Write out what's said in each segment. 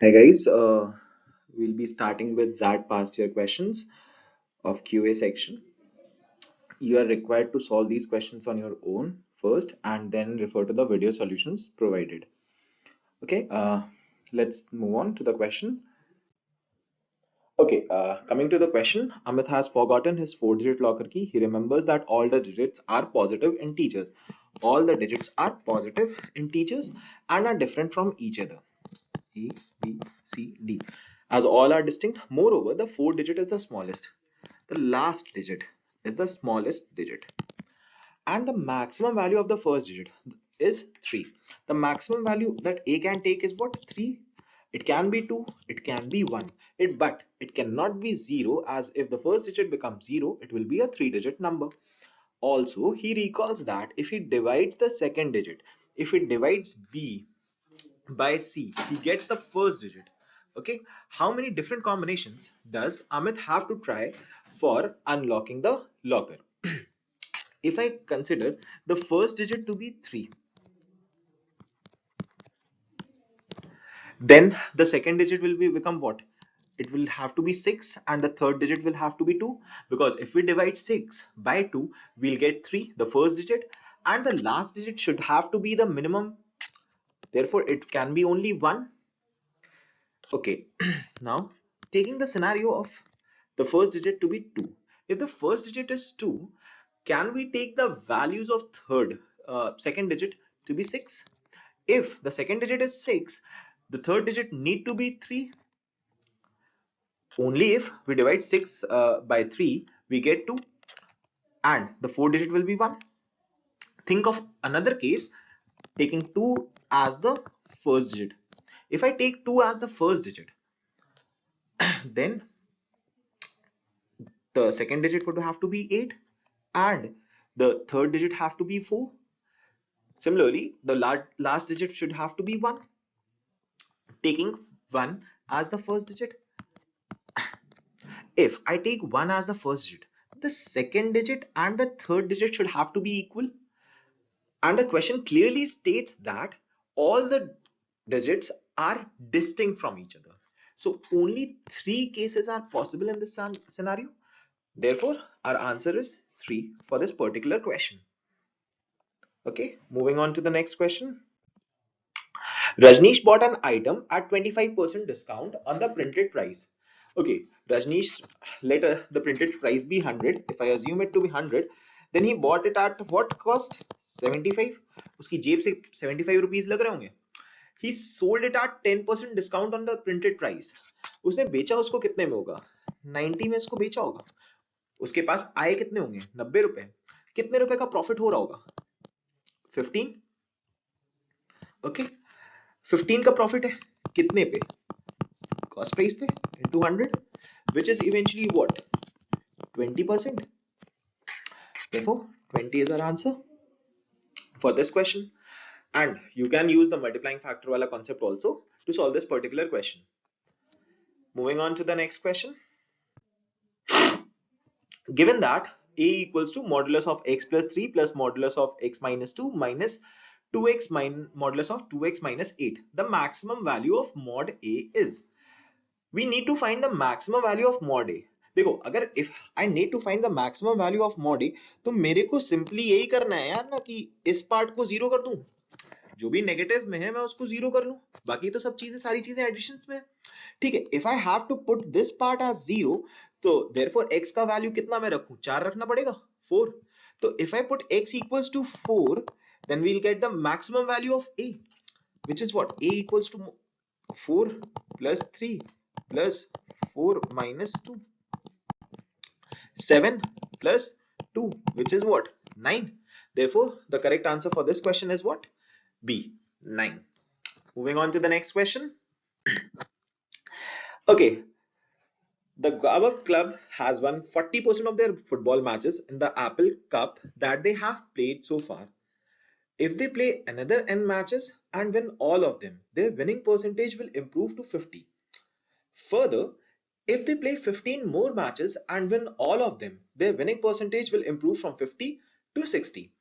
Hi guys, we'll be starting with XAT past year questions of QA section. You are required to solve these questions on your own first and then refer to the video solutions provided. Okay, let's move on to the question. Okay, coming to the question, Amit has forgotten his 4-digit locker key. He remembers that all the digits are positive integers. All the digits are positive integers and are different from each other. A, B, C, D. As all are distinct, moreover, the 4-digit is the smallest. The last digit is the smallest digit. And the maximum value of the first digit is 3. The maximum value that A can take is what? 3. It can be 2, it can be 1. But it cannot be 0, as if the first digit becomes 0, it will be a 3-digit number. Also, he recalls that if he divides the second digit, if it divides B by C, he gets the first digit. Okay, how many different combinations does Amit have to try for unlocking the locker? If I consider the first digit to be 3, then the second digit will become what? It will have to be 6 and the third digit will have to be 2, because if we divide 6 by 2, we'll get 3, the first digit, and the last digit should have to be the minimum. Therefore, it can be only 1. Okay, now taking the scenario of the first digit to be 2. If the first digit is 2, can we take the values of second digit to be 6? If the second digit is 6, the third digit need to be 3. Only if we divide 6 by 3, we get 2 and the fourth digit will be 1. Think of another case, taking 2 as the first digit. If I take 2 as the first digit, then the second digit would have to be 8 and the third digit have to be 4. Similarly, the last digit should have to be 1. Taking 1 as the first digit, if I take 1 as the first digit, the second digit and the third digit should have to be equal. And the question clearly states that all the digits are distinct from each other. So only 3 cases are possible in this scenario. Therefore, our answer is 3 for this particular question. Okay, moving on to the next question. Rajneesh bought an item at 25% discount on the printed price. Okay, Rajneesh, let the printed price be 100. If I assume it to be 100, then he bought it at what cost? 75. उसकी जेब से 75 rupees लग रहे होंगे. He sold it at 10% discount on the printed price. उसने बेचा उसको कितने में होगा? 90 में उसको बेचा होगा. उसके पास आए कितने होंगे? 90 रुपए. कितने रुपए का प्रॉफिट हो रहा होगा? 15. ओके, 15 का प्रॉफिट है कितने पे? Cost price पे into 100, which is eventually what? 20%. Therefore, 20 is our answer for this question. And you can use the multiplying factor wala concept also to solve this particular question. Moving on to the next question. Given that a equals to modulus of x plus 3 plus modulus of x minus 2 minus 2x modulus of 2x minus 8, the maximum value of mod a is. We need to find the maximum value of mod a. देखो, अगर if I need to find the maximum value of mod a, तो मेरे को simply यही करना है यार ना, कि इस part को zero कर दूं, जो भी नेगेटिव में है मैं उसको जीरो कर लूं, बाकी तो सब चीजें सारी चीजें एडिशंस में. ठीक है, if I have to put this part as zero, तो देयरफॉर x का वैल्यू कितना मैं रखूं? 4 रखना पड़ेगा, 4. तो if I put x equals to 4, then we'll get the maximum value of a, which is what? A equals to 4 plus 3 plus 4 minus 2, 7 plus 2, which is what? 9. Therefore, the correct answer for this question is what? B, 9. Moving on to the next question. Okay, the Guava Club has won 40% of their football matches in the Apple Cup that they have played so far. If they play another n matches and win all of them, their winning percentage will improve to 50. Further, if they play 15 more matches and win all of them, their winning percentage will improve from 50 to 60.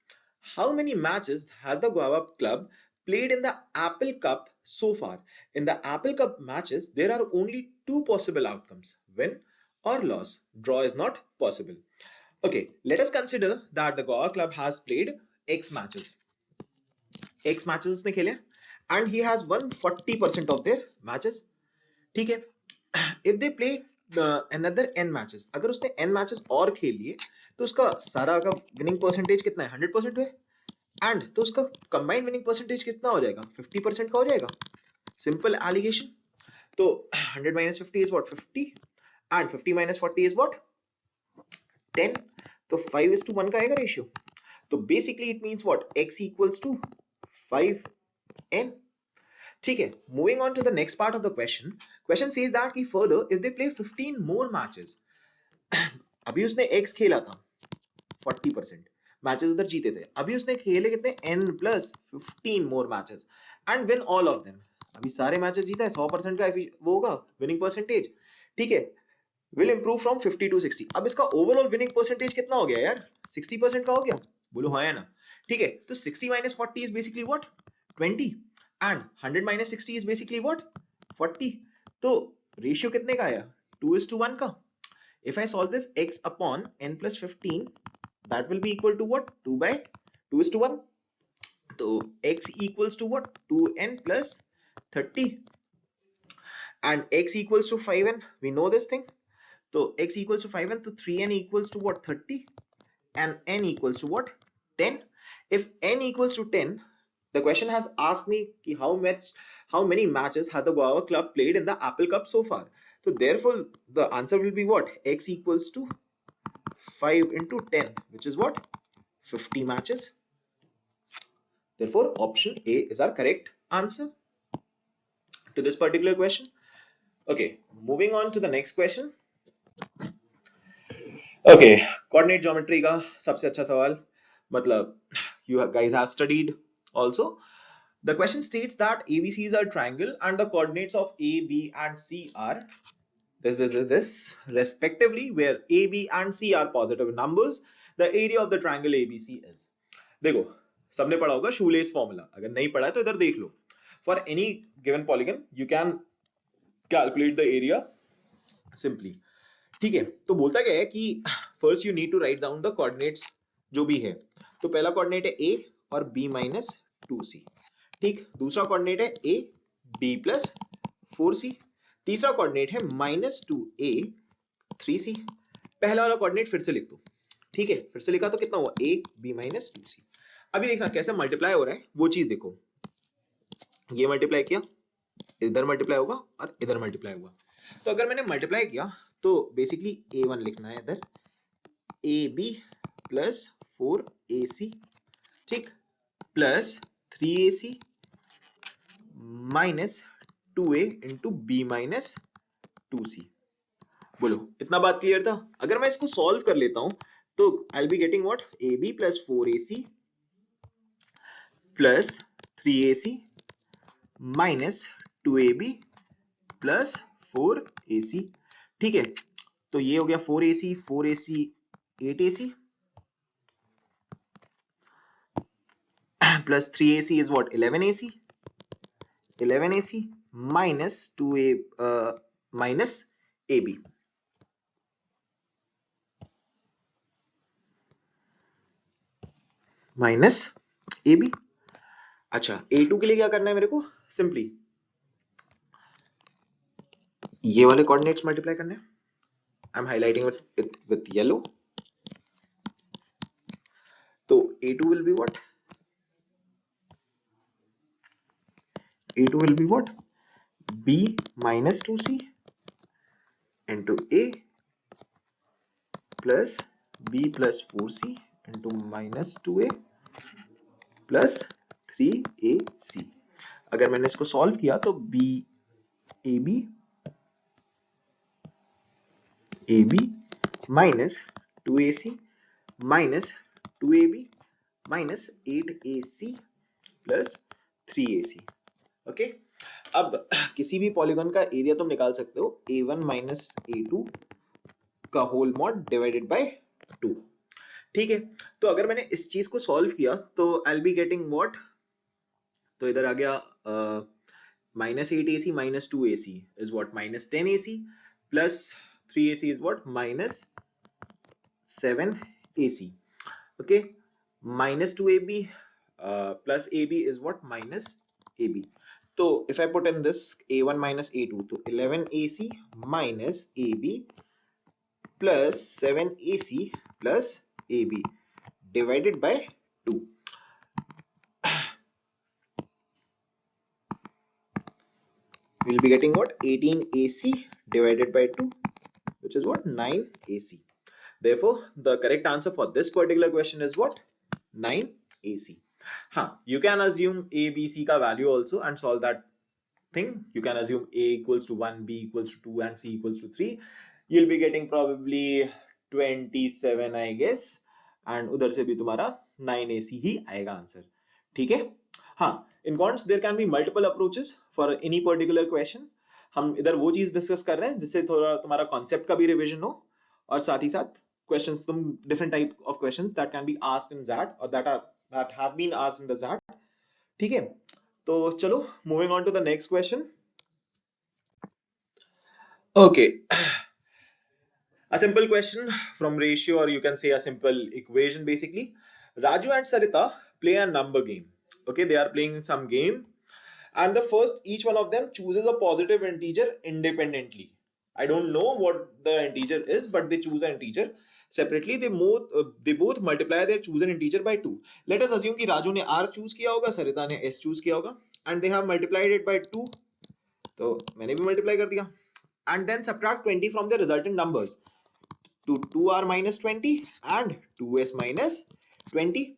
How many matches has the Guava Club played in the Apple Cup so far in the Apple Cup matches there are only two possible outcomes, win or loss. Draw is not possible. Okay, let us consider that the Goa club has played X matches. X matches उसने खेले and he has won 40% of their matches. ठीक है, if they play another n matches, अगर उसने n matches और खेल लिए तो उसका सारा का winning percentage कितना है, 100% है, एंड तो उसका कंबाइंड विनिंग परसेंटेज कितना हो जाएगा, 50% का हो जाएगा. Simple alligation. तो 100 minus 50 is what, 50, and 50 minus 40 is what, 10. तो 5:1 का आएगा रेशियो. तो basically it means what, x equals to 5n. ठीक है, moving on to the next part of the question. Question says that कि further if they play 15 more matches. अभी उसने x खेला था 40%, मैचेस उधर जीते थे. अभी उसने खेले कितने, n plus 15 more matches and win all of them. अभी सारे मैचेस जीता है, 100% का वो होगा विनिंग परसेंटेज. ठीक है, विल इंप्रूव फ्रॉम 50 to 60. अब इसका ओवरऑल विनिंग परसेंटेज कितना हो गया यार, 60% का हो गया. बोलो हाँ या ना. ठीक है, तो 60 minus 40 is basically what, 20, and 100 minus 60 is basically what, 40. तो रेशियो कितने का आया, 2:1 का. If I solve this, x upon n plus 15, that will be equal to what, 2/2:1. So x equals to what, 2n plus 30, and x equals to 5n. We know this thing. So x equals to 5n, so 3n equals to what, 30, and n equals to what, 10. If n equals to 10, the question has asked me how many matches has the Goa club played in the Apple Cup so far. So therefore the answer will be what, x equals to 5 into 10, which is what, 50 matches. Therefore option A is our correct answer to this particular question. Okay, moving on to the next question. Okay, coordinate geometry का सबसे अच्छा सवाल, मतलब you guys have studied also. The question states that ABC is a triangle and the coordinates of A, B and C are this respectively, where A, B and C are positive numbers. The area of the triangle ABC is. देखो, सबने पढ़ा होगा shoelace formula. अगर नहीं पढ़ा है तो इधर देख लो. For any given polygon, you can calculate the area simply. ठीक है, तो बोलता क्या है कि first you need to write down the coordinates जो भी है. तो पहला कोऑर्डिनेट है A और B minus 2C. ठीक, दूसरा कोऑर्डिनेट है A B plus 4C. तीसरा कोऑर्डिनेट है -2A 3C. पहला वाला कोऑर्डिनेट फिर से लिख दो. ठीक है, फिर से लिखा तो कितना हुआ, A B minus 2C. अभी देखना कैसे मल्टीप्लाई हो रहा है, वो चीज देखो. ये मल्टीप्लाई किया, इधर मल्टीप्लाई होगा और इधर मल्टीप्लाई होगा. तो अगर मैंने मल्टीप्लाई किया तो बेसिकली A1 लिखना है इधर, AB plus 4AC, ठीक, plus 3AC minus 2A into B minus 2C. बोलो, इतना बात क्लियर था. अगर मैं इसको सॉल्व कर लेता हूं तो I will be getting what, AB plus 4AC plus 3AC minus 2AB plus 4AC. ठीक है, तो ये हो गया 4AC 8AC plus 3AC is what, 11AC minus 2A minus AB. Minus AB. अच्छा, A2 के लिए क्या करना है मेरे को, सिंपली ये वाले कोऑर्डिनेट्स मल्टीप्लाई करने हैं. I am highlighting with yellow. तो A2 will be what, A2 will be what, B minus 2C into A plus B plus 4C into minus 2A plus 3AC. अगर मैंने इसको सॉल्व किया तो AB minus 2AC minus 2AB minus 8AC plus 3AC. Okay, अब किसी भी polygon का area तुम निकाल सकते हो A1 minus A2 का होल मॉड डिवाइडेड बाय 2. ठीक है, तो अगर मैंने इस चीज को सॉल्व किया तो I will be getting what, तो इधर आ गया minus 8 AC minus 2 AC is what? Minus 10 AC plus 3 AC is what? Minus 7 AC. Okay, minus 2 AB plus AB is what? Minus AB. So if I put in this A1 minus A2, so 11 AC minus AB plus 7 AC plus AB divided by 2. We'll be getting what? 18 AC divided by 2, which is what? 9 AC. Therefore, the correct answer for this particular question is what? 9 AC. You can assume A, B, C ka value also and solve that thing. You can assume A equals to 1, B equals to 2 and C equals to 3. You'll be getting probably 27 I guess, and उधर से भी तुम्हारा 9 AC ही आएगा answer. ठीक है? in quants there can be multiple approaches for any particular question. हम इधर वो चीज डिस्कस कर रहे हैं जिससे थोड़ा तुम्हारा कॉन्सेप्ट का भी रिवीजन हो और साथ ही साथ questions, तुम different type of questions that can be asked in XAT or that have been asked in the XAT. ठीक है? तो चलो moving on to the next question. Okay, a simple question from ratio, or you can say a simple equation basically. Raju and Sarita play a number game. Okay, they are playing some game, and the first each one of them chooses a positive integer independently. I don't know what the integer is, but they choose an integer separately. They both multiply their chosen integer by 2. Let us assume कि राजू ने r choose किया होगा, सरिता ने s choose किया होगा, and they have multiplied it by 2. तो मैंने भी multiply कर दिया, and then subtract 20 from the resultant numbers. To 2r minus 20 and 2s minus 20.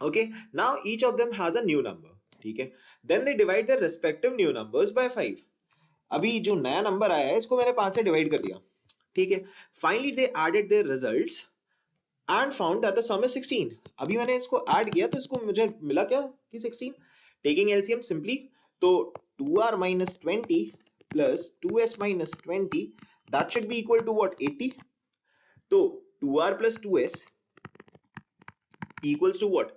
Okay, now each of them has a new number. ठीक है, then they divide their respective new numbers by 5. अभी जो नया number आया है इसको मैंने 5 से डिवाइड कर दिया. ठीक है, finally they added their results and found that the sum is 16. अभी मैंने इसको ऐड किया तो इसको मुझे मिला क्या कि 16. Taking LCM simply, तो 2r minus 20 plus 2s minus 20, that should be equal to what? 80. तो 2r plus 2s equals to what?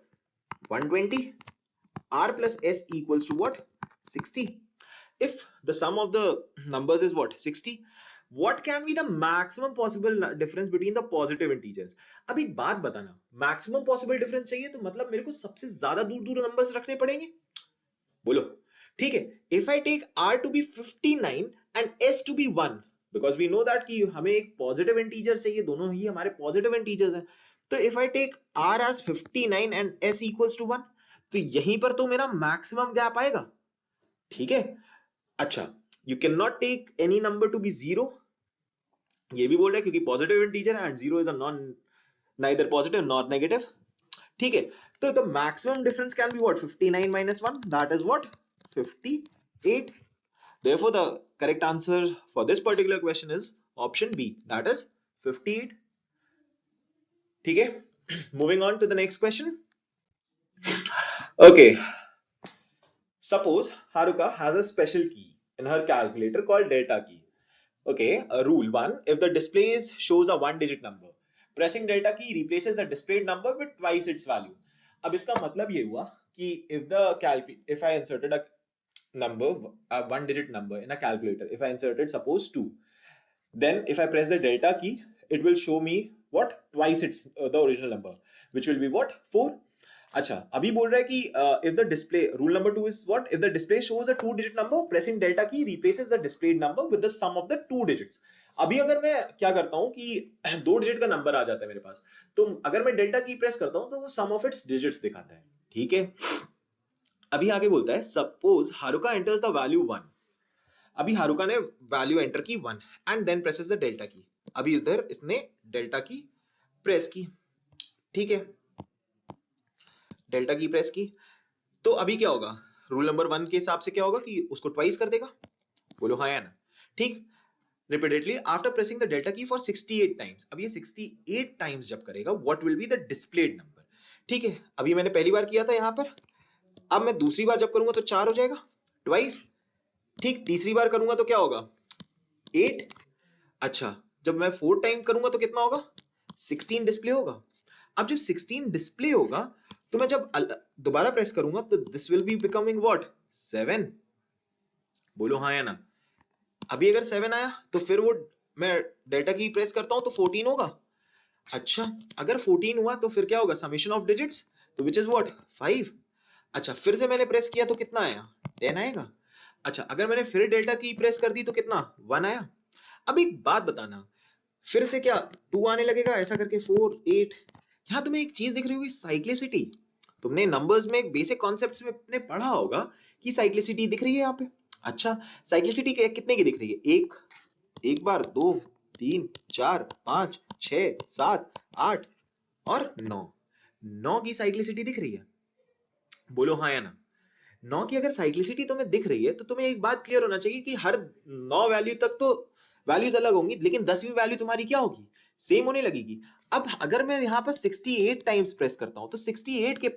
120. r plus s equals to what? 60. If the sum of the numbers is what? 60, what can be the maximum possible difference between the positive integers? अब एक बात बताना, maximum possible difference चाहिए तो मतलब मेरे को सबसे ज्यादा दूर दूर नंबर्स रखने पड़ेंगे. बोलो. ठीक है, if I take r to be 59 and s to be 1, because we know that कि हमें एक पॉजिटिव इंटीजर चाहिए, दोनों ही हमारे पॉजिटिव इंटीजर्स हैं. तो if I take r as 59 and s equals to 1, तो यहीं पर तो मेरा मैक्सिमम गैप आएगा. ठीक है, अच्छा, you cannot take any number to be 0. ये भी बोल रहा है क्योंकि पॉजिटिव इंटीजर है and 0 is a neither positive nor negative. ठीक है, तो the maximum difference can be what? 59 minus 1, that is what? 58. Therefore, the correct answer for this particular question is option B, that is 58. ठीक है, moving on to the next question. Okay, suppose Haruka has a special key in her calculator called delta key. Okay, rule 1, if the display shows a 1-digit number, pressing delta key replaces the displayed number with twice its value. अब इसका मतलब ये हुआ कि if I inserted a number, a 1-digit number in a calculator, if I inserted suppose 2, then if I press the delta key, it will show me what? Twice its the original number, which will be what? 4. अच्छा, अभी बोल रहा है कि if the display, rule number 2 is what? If the display shows a 2-digit number, pressing delta key replaces the displayed number with the sum of the 2 digits. अभी अगर मैं क्या करता हूं कि 2 डिजिट का नंबर आ जाता है मेरे पास, तो अगर मैं डेल्टा की प्रेस करता हूं तो वो सम ऑफ इट्स डिजिट्स दिखाता है. ठीक है, अभी आगे बोलता है suppose Haruka enters the value 1. अभी हारुका ने वैल्यू एंटर की 1 and then presses the delta key. अभी उधर इसने डेल्टा की प्रेस की. ठीक है, डेल्टा की प्रेस की, तो अभी क्या होगा? रूल नंबर 1 के हिसाब से क्या होगा कि उसको ट्वाइस कर देगा. बोलो हाँ या ना. ठीक, repeatedly after pressing the delta key for 68 times. अब ये 68 times जब करेगा, what will be the displayed number? ठीक है, अभी मैंने पहली बार किया था यहाँ पर, अब मैं दूसरी बार जब करूंगा तो 4 हो जाएगा, ट्वाइस. ठीक, तीसरी बार करूंगा तो क्या होगा? 8. अच्छा, जब मैं 4 टाइम करूंगा तो कितना होगा? 16 डिस्प्ले होगा. अब जब 16 डिस्प्ले होगा तो मैं जब दोबारा प्रेस करूंगा तो this will be becoming what? 7. बोलो हाँ या ना। अभी अगर 7 आया तो फिर वो मैं डेल्टा की प्रेस करता हूं तो 14 होगा। अच्छा, अगर 14 हुआ तो फिर क्या होगा, समेशन ऑफ डिजिट्स, तो विच इज व्हाट 5। अच्छा, फिर से मैंने प्रेस किया तो कितना आया, 10 आएगा। अच्छा, अगर मैंने फिर डेल्टा की प्रेस कर दी तो कितना, 1 आया। अब एक बात बताना, फिर से क्या 2 आने लगेगा ऐसा करके, 4 8। यहां तुम्हें एक चीज दिख रही होगी, साइक्लिसिटी। तुमने नंबर्स में एक बेसिक कॉन्सेप्ट्स में अपने पढ़ा होगा कि साइक्लिसिटी दिख रही है यहाँ पे। अच्छा, साइक्लिसिटी कितने की दिख रही है, एक बार, 2 3 4 5 6 7 8 और 9। 9 की साइक्लिसिटी दिख रही है, बोलो हाँ या ना। 9 की अगर साइक्लिसिटी तुम्हें दिख रही है तो तुम्हें एक बात क्लियर होना चाहिए कि हर 9 वैल्यू तक तो वैल्यूज अलग होंगी, लेकिन 10वीं वैल्यू तुम्हारी क्या होगी, सेम होने लगेगी। अब अगर मैं यहाँ पर 68 टाइम्स प्रेस करता हूं तो 68 के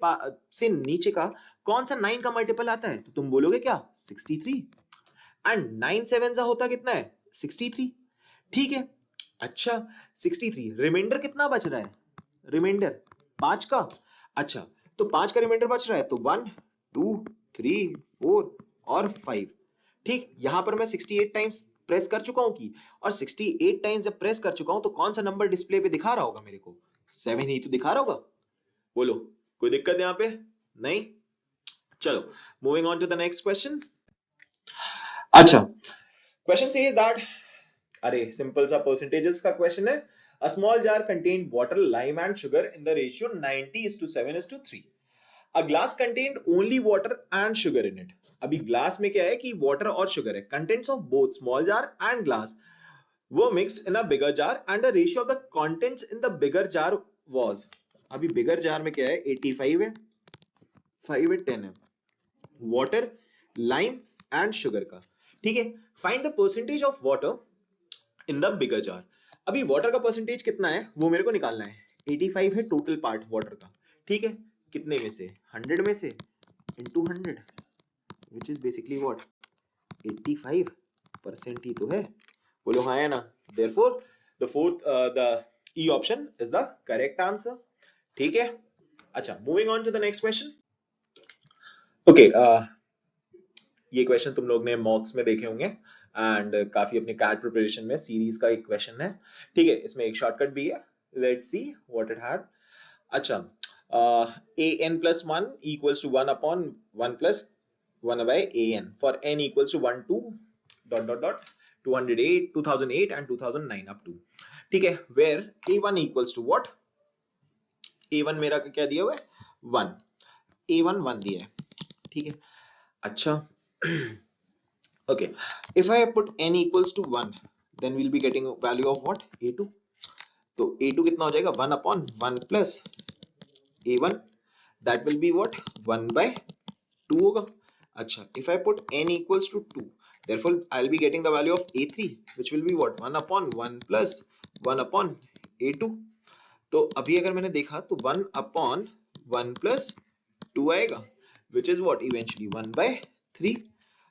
से नीचे का कौन सा 9 का मल्टीपल आता है, तो तुम बोलोगे क्या, 63। एंड 9 7 सा होता कितना है, 63। ठीक है। अच्छा, 63, रिमाइंडर कितना बच रहा है, रिमाइंडर 5 का। अच्छा, तो 5 का रिमाइंडर बच रहा है तो 1 2 3 4 और 5। ठीक, यहां पर मैं 68 टाइम्स प्रेस कर चुका हूं की, और 68 टाइम्स जब प्रेस कर चुका हूं तो कौन सा नंबर डिस्प्ले पे दिखा रहा होगा मेरे को, 7 ही तो दिखा रहा होगा। बोलो कोई दिक्कत यहां पे, नहीं। चलो, moving on to the next question. अच्छा, क्वेश्चन सेज दैट, अरे सिंपल सा परसेंटेजेस का क्वेश्चन है। A small jar contained water, lime and sugar in the ratio 90:7:3. A glass contained only water and sugar in it. अभी glass में क्या है कि वाटर और शुगर है, contents of both small jar and glass वो mixed in a bigger jar and the ratio of the contents in the bigger jar was. अभी bigger jar में क्या है, 85 है, 5 है, 10 है, वाटर, लाइम एंड शुगर का। ठीक है, find the percentage of water in the bigger jar. अभी वाटर का परसेंटेज कितना है वो मेरे को निकालना है, 85 है टोटल पार्ट वाटर का। ठीक है, कितने में से, 100 में से into 100, which is basically what, 85% ही तो है। बोलो हाँ है ना। Therefore the fourth the E option is the correct answer. ठीक है। अच्छा, moving on to the next question. Okay, ये क्वेश्चन तुम लोग ने मॉक्स में देखे होंगे एंड काफी अपने कैट प्रिपरेशन में सीरीज का एक क्वेश्चन है। ठीक है, इसमें एक शॉर्टकट भी है, let's see what it had. अच्छा, a n plus 1 equals to 1 upon 1 plus 1 by a n for n equals to 1 to dot dot dot 208 2008 and 2009 up to। ठीक है, where a1 equals to what, a1 मेरा क्या दिया हुआ है, 1, a1 1 दिया है। ठीक है। अच्छा, okay, if I put n equals to 1 then we'll be getting a value of what, a2। तो a2 कितना हो जाएगा, 1 upon 1 plus a1, that will be what, 1 by 2 होगा। अच्छा, if I put n equals to 2 therefore I'll be getting the value of a3 which will be what, 1 upon 1 plus 1 upon a2। तो अभी अगर मैंने देखा तो 1 upon 1 plus 2 आएगा which is what, eventually 1 by 3।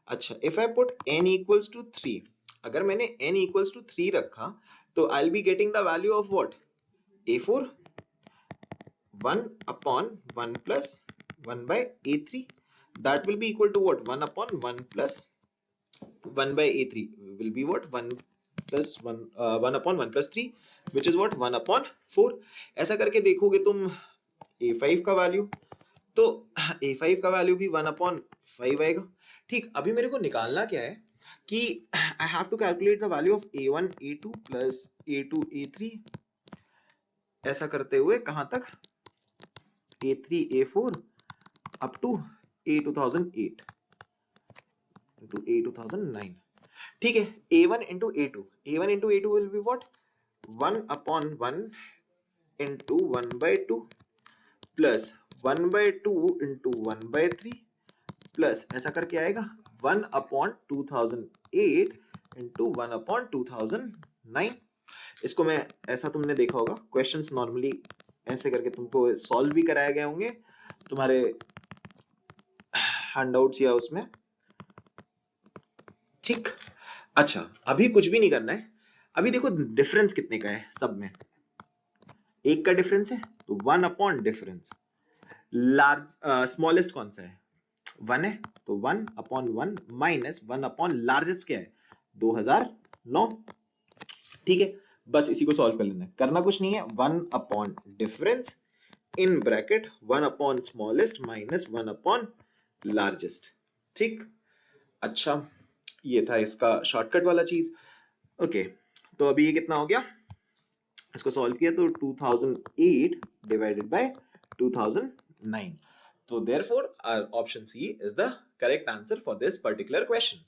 अच्छा, if I put n equals to 3, अगर मैंने n equals to 3 रखा तो I'll be getting the value of what, a4, 1 upon 1 plus 1 by a3, that will be equal to what, 1 upon 1 plus 1 by a3 will be what, 1 plus 1 1 upon 1 plus 3 which is what, 1 upon 4। ऐसा करके देखोगे तुम a5 का value, तो a5 का value भी 1 upon 5 आएगा। ठीक, अभी मेरे को निकालना क्या है कि I have to calculate the value of a1 a2 plus a2 a3, ऐसा करते हुए कहां तक, a3 a4 up to a 2008 into a 2009। ठीक है, a1 into a2, a1 into a2 will be what, 1 upon 1 into 1 by 2 plus 1 by 2 into 1 by 3 plus ऐसा करके आएगा 1 अपॉन 2008 इंटू 1 अपॉन 2009। इसको मैं, ऐसा तुमने देखा होगा क्वेश्चंस नॉर्मली ऐसे करके तुमको सॉल्व भी कराए गए होंगे तुम्हारे हैंडआउट्स या उसमें। ठीक, अच्छा, अभी कुछ भी नहीं करना है। अभी देखो डिफरेंस कितने का है सब में, एक का डिफरेंस है तो 1 अपॉन डिफरेंस, लार्ज स्मॉलेस्ट कौन सा है, 1 है तो 1/1 माइनस 1/ लार्जेस्ट क्या है 2009। ठीक है, बस इसी को सॉल्व कर लेना है, करना कुछ नहीं है, 1/ difference in bracket 1/ smallest minus 1/ largest. ठीक, अच्छा ये था इसका शॉर्टकट वाला चीज। ओके, तो अभी ये कितना हो गया, इसको सॉल्व किया तो 2008 डिवाइडेड बाय 2009। तो therefore our option C is the correct answer for this particular question.